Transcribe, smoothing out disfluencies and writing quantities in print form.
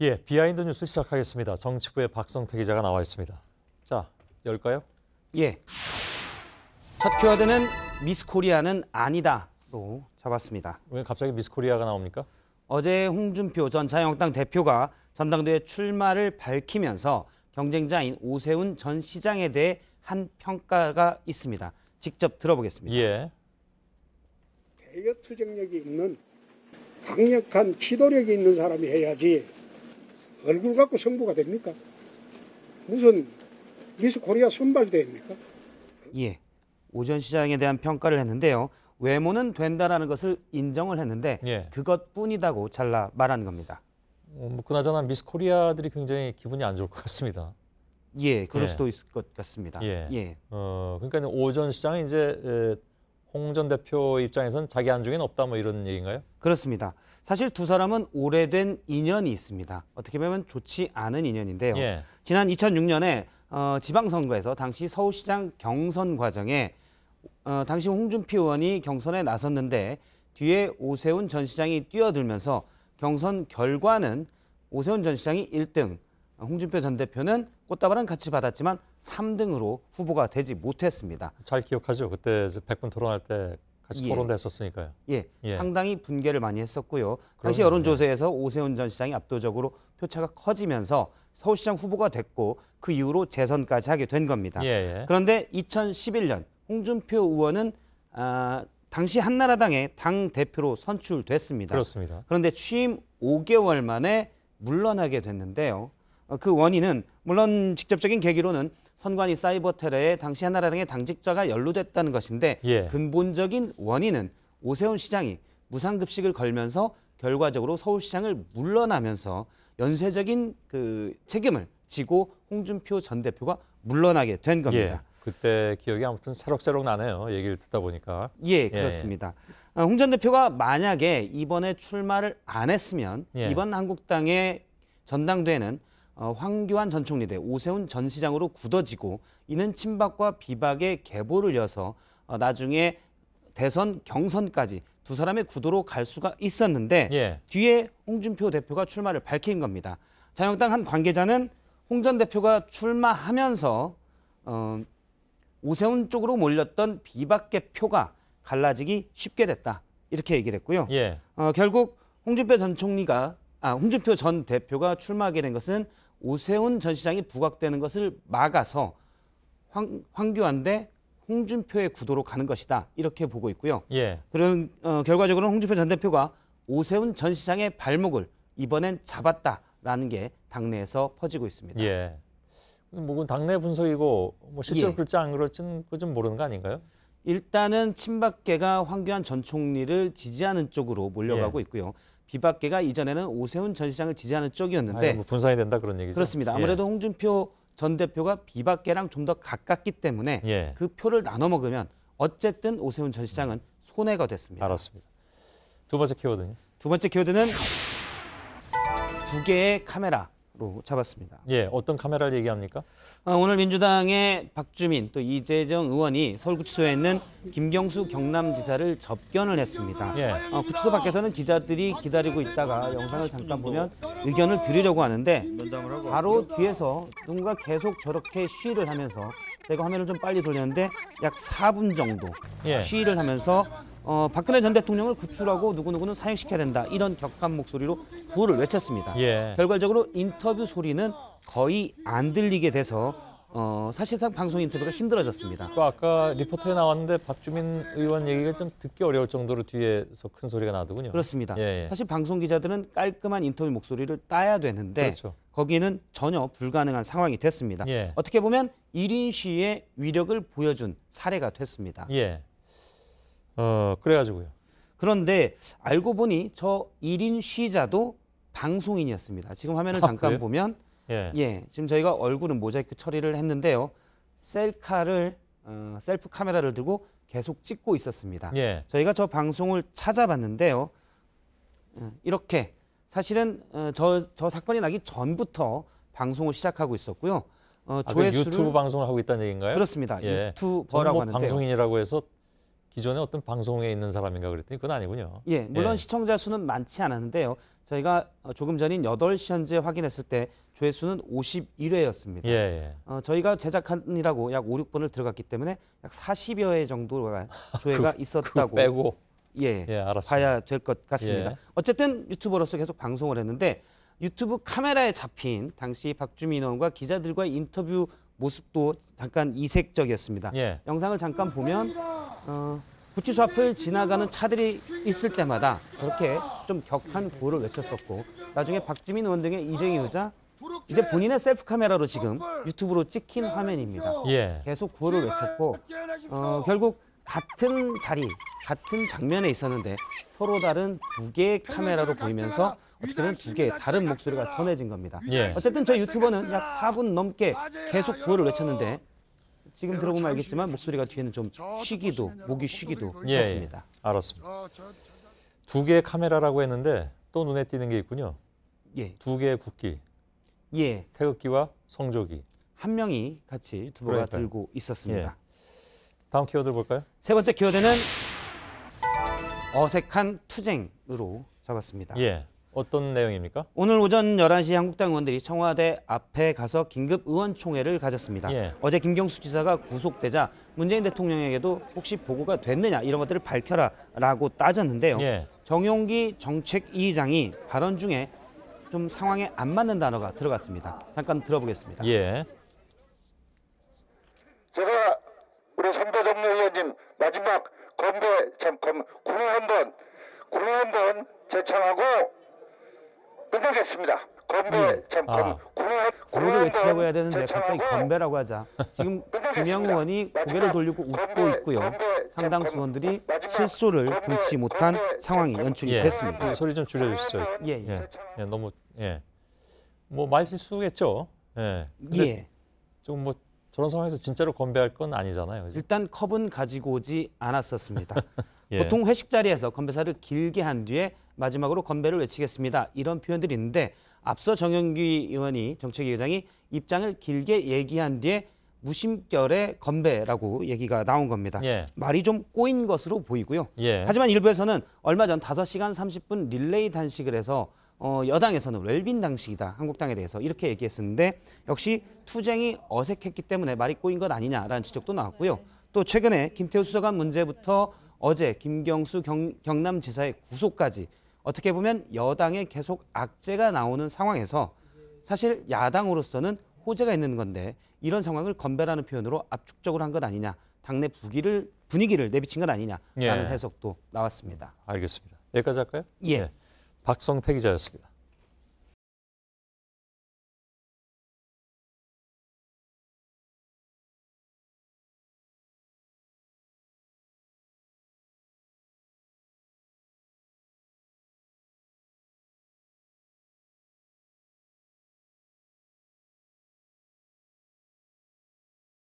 예, 비하인드 뉴스 시작하겠습니다. 정치부의 박성태 기자가 나와 있습니다. 자, 열까요? 예. 첫 키워드는 미스 코리아는 아니다로 잡았습니다. 왜 갑자기 미스 코리아가 나옵니까? 어제 홍준표 전 자유한국당 대표가 전당대회 출마를 밝히면서 경쟁자인 오세훈 전 시장에 대해 한 평가가 있습니다. 직접 들어보겠습니다. 예. 대여 투쟁력이 있는 강력한 기도력이 있는 사람이 해야지 얼굴 갖고 승부가 됩니까? 무슨 미스 코리아 선발대입니까? 예. 오 전 시장에 대한 평가를 했는데요. 외모는 된다라는 것을 인정을 했는데 예. 그것뿐이다고 잘라 말한 겁니다. 그나저나 미스 코리아들이 굉장히 기분이 안 좋을 것 같습니다. 예, 그럴 예. 수도 있을 것 같습니다. 예. 예. 그러니까 오 전 시장은 이제 홍 전 대표 입장에서는 자기 안중에는 없다 뭐 이런 얘기인가요? 그렇습니다. 사실 두 사람은 오래된 인연이 있습니다. 어떻게 보면 좋지 않은 인연인데요. 예. 지난 2006년에 지방선거에서 당시 서울시장 경선 과정에 당시 홍준표 의원이 경선에 나섰는데 뒤에 오세훈 전 시장이 뛰어들면서 경선 결과는 오세훈 전 시장이 1등, 홍준표 전 대표는 꽃다발은 같이 받았지만 3등으로 후보가 되지 못했습니다. 잘 기억하죠. 그때 100분 토론할 때 같이 예. 토론도 했었으니까요. 예, 예. 상당히 분개를 많이 했었고요. 당시 그럼요. 여론조사에서 오세훈 전 시장이 압도적으로 표차가 커지면서 서울시장 후보가 됐고 그 이후로 재선까지 하게 된 겁니다. 예, 예. 그런데 2011년 홍준표 의원은 당시 한나라당의 당 대표로 선출됐습니다. 그렇습니다. 그런데 취임 5개월 만에 물러나게 됐는데요. 그 원인은 물론 직접적인 계기로는 선관위 사이버 테러에 당시 한나라당의 당직자가 연루됐다는 것인데 예. 근본적인 원인은 오세훈 시장이 무상급식을 걸면서 결과적으로 서울시장을 물러나면서 연쇄적인 그 책임을 지고 홍준표 전 대표가 물러나게 된 겁니다. 예. 그때 기억이 아무튼 새록새록 나네요. 얘기를 듣다 보니까. 예, 그렇습니다. 홍 전 대표가 만약에 이번에 출마를 안 했으면 예. 이번 한국당의 전당대회는 황교안 전 총리 대 오세훈 전 시장으로 굳어지고 이는 친박과 비박의 계보를 이어서 나중에 대선 경선까지 두 사람의 구도로 갈 수가 있었는데 예. 뒤에 홍준표 대표가 출마를 밝힌 겁니다. 자유한국당 한 관계자는 홍 전 대표가 출마하면서 오세훈 쪽으로 몰렸던 비박계 표가 갈라지기 쉽게 됐다. 이렇게 얘기를 했고요. 예. 결국 홍준표 전 대표가 출마하게 된 것은 오세훈 전 시장이 부각되는 것을 막아서 황교안 대 홍준표의 구도로 가는 것이다. 이렇게 보고 있고요. 예. 그런 결과적으로는 홍준표 전 대표가 오세훈 전 시장의 발목을 이번엔 잡았다라는 게 당내에서 퍼지고 있습니다. 예. 뭐 당내 분석이고 뭐 실제로 예. 그럴지 안 그럴지는 좀 모르는 거 아닌가요? 일단은 친박계가 황교안 전 총리를 지지하는 쪽으로 몰려가고 예. 있고요. 비박계가 이전에는 오세훈 전 시장을 지지하는 쪽이었는데 뭐 분산이 된다 그런 얘기죠. 그렇습니다. 아무래도 홍준표 전 대표가 비박계랑 좀 더 가깝기 때문에 예. 그 표를 나눠 먹으면 어쨌든 오세훈 전 시장은 손해가 됐습니다. 알았습니다. 두 번째 키워드는? 두 번째 키워드는 두 개의 카메라로 잡았습니다. 예, 어떤 카메라를 얘기합니까? 오늘 민주당의 박주민 또 이재정 의원이 서울구치소에 있는 김경수 경남지사를 접견을 했습니다. 예. 구치소 밖에서는 기자들이 기다리고 있다가 영상을 잠깐 보면 의견을 드리려고 하는데 바로 뒤에서 누군가 계속 저렇게 시위를 하면서 제가 화면을 좀 빨리 돌렸는데 약 4분 정도 예. 시위를 하면서 박근혜 전 대통령을 구출하고 누구누구는 사형시켜야 된다 이런 격한 목소리로 구호를 외쳤습니다. 예. 결과적으로 인터뷰 소리는 거의 안 들리게 돼서 사실상 방송 인터뷰가 힘들어졌습니다. 아까 리포터에 나왔는데 박주민 의원 얘기가 좀 듣기 어려울 정도로 뒤에서 큰 소리가 나더군요. 그렇습니다. 예, 예. 사실 방송 기자들은 깔끔한 인터뷰 목소리를 따야 되는데 그렇죠. 거기는 전혀 불가능한 상황이 됐습니다. 예. 어떻게 보면 1인 시위의 위력을 보여준 사례가 됐습니다. 예. 그래가지고요. 그런데 알고 보니 저 1인 시위자도 방송인이었습니다. 지금 화면을 아, 잠깐 그래요? 보면 예. 지금 저희가 얼굴은 모자이크 처리를 했는데요. 셀프 카메라를 들고 계속 찍고 있었습니다. 예. 저희가 저 방송을 찾아봤는데요. 이렇게 사실은 저 사건이 나기 전부터 방송을 시작하고 있었고요. 그 유튜브 방송을 하고 있다는 얘기인가요? 그렇습니다. 예. 유튜버라고 뭐 하는데요. 방송인이라고 해서 기존에 어떤 방송에 있는 사람인가 그랬더니 그건 아니군요. 예, 물론 예. 시청자 수는 많지 않았는데요. 저희가 조금 전인 8시 현재 확인했을 때 조회수는 51회였습니다. 예, 예. 저희가 제작하느라고 약 5, 6번을 들어갔기 때문에 약 40여 회 정도가 조회가 있었다고 그거 빼고 예, 예, 알았습니다. 봐야 될 것 같습니다. 예. 어쨌든 유튜버로서 계속 방송을 했는데 유튜브 카메라에 잡힌 당시 박주민 의원과 기자들과의 인터뷰 모습도 잠깐 이색적이었습니다. 예. 영상을 잠깐 보면 구치소 앞을 지나가는 차들이 있을 때마다 그렇게 좀 격한 구호를 외쳤었고 나중에 박주민 의원 등의 일행이 오자 이제 본인의 셀프 카메라로 지금 유튜브로 찍힌 화면입니다. 예. 계속 구호를 외쳤고 결국 같은 자리, 같은 장면에 있었는데 서로 다른 두 개의 카메라로 보이면서 어떻게든 두 개의 다른 목소리가 전해진 겁니다. 예. 어쨌든 저 유튜버는 약 4분 넘게 계속 구호를 외쳤는데 지금 들어보면 알겠지만 목소리가 뒤에는 좀 쉬기도, 목이 쉬기도 예, 했습니다. 예. 알았습니다. 두 개의 카메라라고 했는데 또 눈에 띄는 게 있군요. 예, 두 개의 국기, 예, 태극기와 성조기. 한 명이 같이 유튜버가 그러니까요. 들고 있었습니다. 다음 키워드 볼까요? 세 번째 키워드는 어색한 투쟁으로 적었습니다. 예. 어떤 내용입니까? 오늘 오전 11시 한국당 의원들이 청와대 앞에 가서 긴급 의원총회를 가졌습니다. 예. 어제 김경수 지사가 구속되자 문재인 대통령에게도 혹시 보고가 됐느냐 이런 것들을 밝혀라라고 따졌는데요. 예. 정용기 정책위의장이 발언 중에 좀 상황에 안 맞는 단어가 들어갔습니다. 잠깐 들어보겠습니다. 예. 제가 우리 성대동료 의원님 마지막 건배 군호 한번 제청하고 끝나겠습니다. 건배 구호를 외치라고 해야 되는데 갑자기 건배라고 하자 지금 김영 의원이 고개를 돌리고 웃고 있고요. 상당 수원들이 실소를 금치 못한 상황이 연출이 예. 됐습니다. 소리 좀 줄여주시죠. 예, 예. 예. 예. 너무 뭐 말실수겠죠. 예. 근데 예. 좀 뭐 저런 상황에서 진짜로 건배할 건 아니잖아요. 그죠? 일단 컵은 가지고 오지 않았었습니다. 예. 보통 회식 자리에서 건배사를 길게 한 뒤에 마지막으로 건배를 외치겠습니다. 이런 표현들이 있는데 앞서 정영기 의원이 정책위의장이 입장을 길게 얘기한 뒤에 무심결에 건배라고 얘기가 나온 겁니다. 예. 말이 좀 꼬인 것으로 보이고요. 예. 하지만 일부에서는 얼마 전 5시간 30분 릴레이 단식을 해서 여당에서는 웰빙 단식이다. 한국당에 대해서 이렇게 얘기했었는데 역시 투쟁이 어색했기 때문에 말이 꼬인 것 아니냐라는 지적도 나왔고요. 또 최근에 김태우 수사관 문제부터 어제 김경수 경남지사의 구속까지 어떻게 보면 여당에 계속 악재가 나오는 상황에서 사실 야당으로서는 호재가 있는 건데 이런 상황을 건배라는 표현으로 압축적으로 한 것 아니냐. 당내 분위기를 내비친 것 아니냐라는 예. 해석도 나왔습니다. 알겠습니다. 여기까지 할까요? 예. 박성태 기자였습니다.